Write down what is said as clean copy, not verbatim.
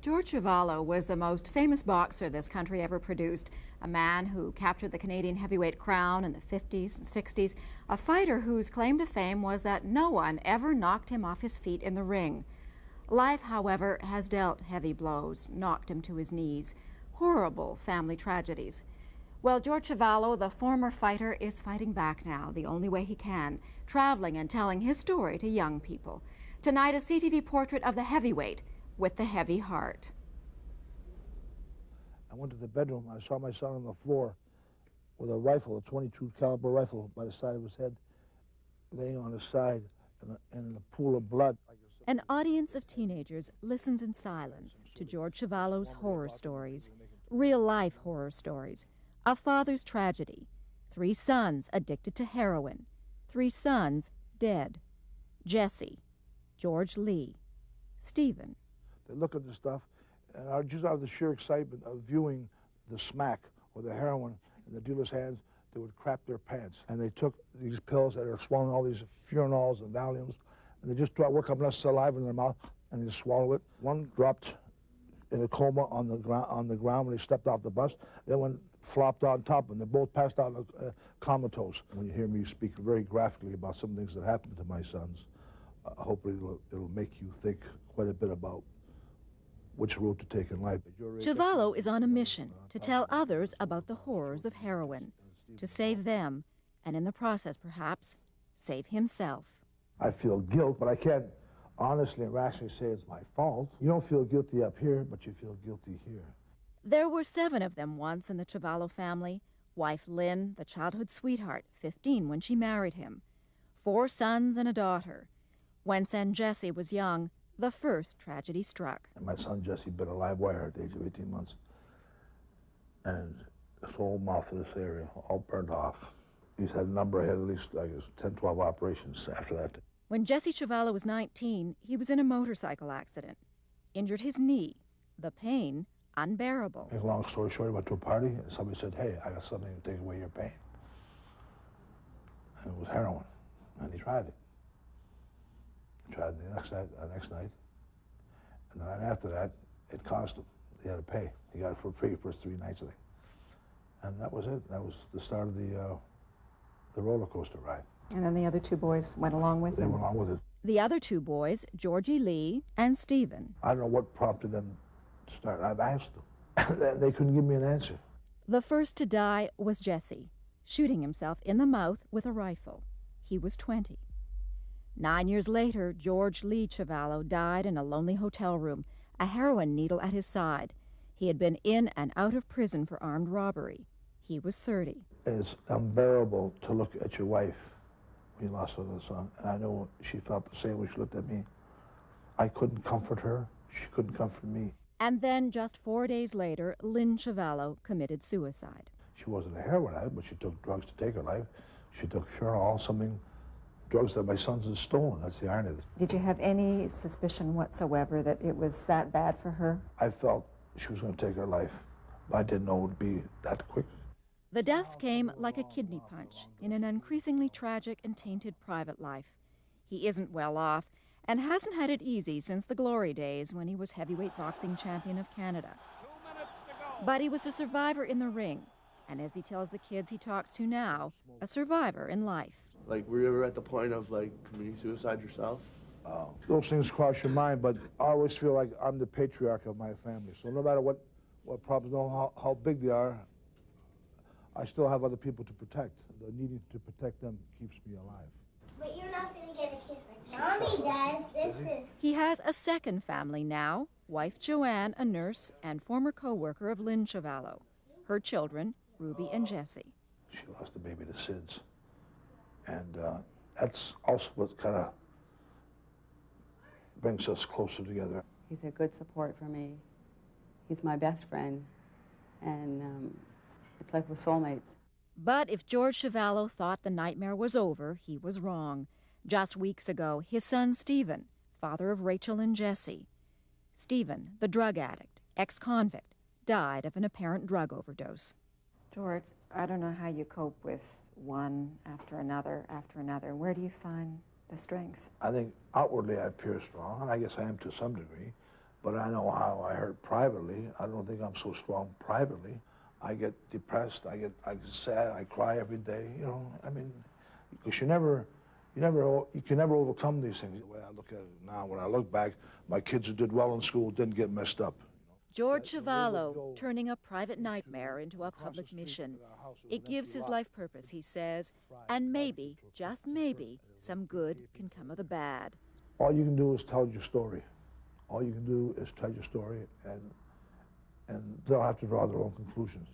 George Chuvalo was the most famous boxer this country ever produced, a man who captured the Canadian heavyweight crown in the 50s and 60s, a fighter whose claim to fame was that no one ever knocked him off his feet in the ring. Life, however, has dealt heavy blows, knocked him to his knees, horrible family tragedies. Well, George Chuvalo, the former fighter, is fighting back now, the only way he can, traveling and telling his story to young people. Tonight, a CTV portrait of the heavyweight with the heavy heart. I went to the bedroom. I saw my son on the floor with a rifle, a 22 caliber rifle by the side of his head, laying on his side in a pool of blood. An audience of teenagers listens in silence to George Chuvalo's horror stories, real-life horror stories, a father's tragedy, 3 sons addicted to heroin, 3 sons dead, Jesse, George Lee, Stephen. They look at the stuff, and just out of the sheer excitement of viewing the smack or the heroin in the dealer's hands, they would crap their pants. And they took these pills that are swallowing all these Furanols and Valiums, and they just work up enough saliva in their mouth, and they just swallow it. One dropped in a coma on the ground when he stepped off the bus. The other one flopped on top, and they both passed out comatose. When you hear me speak very graphically about some things that happened to my sons, hopefully it'll make you think quite a bit about which road to take in life. Chuvalo is on a mission to tell others about the horrors of heroin, to save them, and in the process, perhaps, save himself. I feel guilt, but I can't honestly and rationally say it's my fault. You don't feel guilty up here, but you feel guilty here. There were 7 of them once in the Chuvalo family. Wife Lynn, the childhood sweetheart, 15 when she married him. 4 sons and a daughter. When son Jesse was young, the first tragedy struck. And my son Jesse bit a live wire at the age of 18 months. And his whole mouth of this area all burned off. He's had a number, had at least, I guess, 10, 12 operations after that. When Jesse Chuvalo was 19, he was in a motorcycle accident. Injured his knee. The pain, unbearable. Make a long story short, he went to a party and somebody said, "Hey, I got something to take away your pain." And it was heroin. And he tried it. Tried the next night, and the night after that, it cost him. He had to pay. He got it for free for 3 nights, I think. And that was it. That was the start of the roller coaster ride. And then the other 2 boys went along with him? They went along with it. The other 2 boys, Georgie Lee and Stephen. I don't know what prompted them to start. I've asked them. They couldn't give me an answer. The first to die was Jesse, shooting himself in the mouth with a rifle. He was 20. 9 years later, George Lee Chuvalo died in a lonely hotel room, a heroin needle at his side. He had been in and out of prison for armed robbery. He was 30. It's unbearable to look at your wife when you lost another son. And I know she felt the same when she looked at me. I couldn't comfort her. She couldn't comfort me. And then, just 4 days later, Lynn Chuvalo committed suicide. She wasn't a heroin addict, but she took drugs to take her life. She took Furanol, drugs that my sons had stolen. That's the irony of it. Did you have any suspicion whatsoever that it was that bad for her? I felt she was going to take her life, but I didn't know it would be that quick. The deaths came like a kidney punch in an increasingly tragic and tainted private life. He isn't well off and hasn't had it easy since the glory days when he was heavyweight boxing champion of Canada. But he was a survivor in the ring, and as he tells the kids he talks to now, a survivor in life. Like, were you ever at the point of, like, committing suicide yourself? Those things cross your mind, but I always feel like I'm the patriarch of my family. So no matter what problems, how big they are, I still have other people to protect. The needing to protect them keeps me alive. But you're not going to get a kiss like Mommy does. This is... He has a second family now, wife Joanne, a nurse, and former co-worker of Lynn Chuvalo. Her children, Ruby and Jesse. She lost a baby to SIDS. And that's also what kind of brings us closer together. He's a good support for me. He's my best friend. And it's like we're soulmates. But if George Chuvalo thought the nightmare was over, he was wrong. Just weeks ago, his son Stephen, father of Rachel and Jesse. Stephen, the drug addict, ex-convict, died of an apparent drug overdose. George, I don't know how you cope with one after another after another. Where do you find the strength? I think outwardly I appear strong, and I guess I am to some degree, But I know how I hurt privately. I don't think I'm so strong privately. I get depressed, I get sad, I cry every day, you know. I mean, because you can never overcome these things. The way I look at it now, when I look back, my kids who did well in school didn't get messed up. George Chuvalo, turning a private nightmare into a public mission. It gives his life purpose, he says, and maybe, just maybe, some good can come of the bad. All you can do is tell your story. All you can do is tell your story, and they'll have to draw their own conclusions.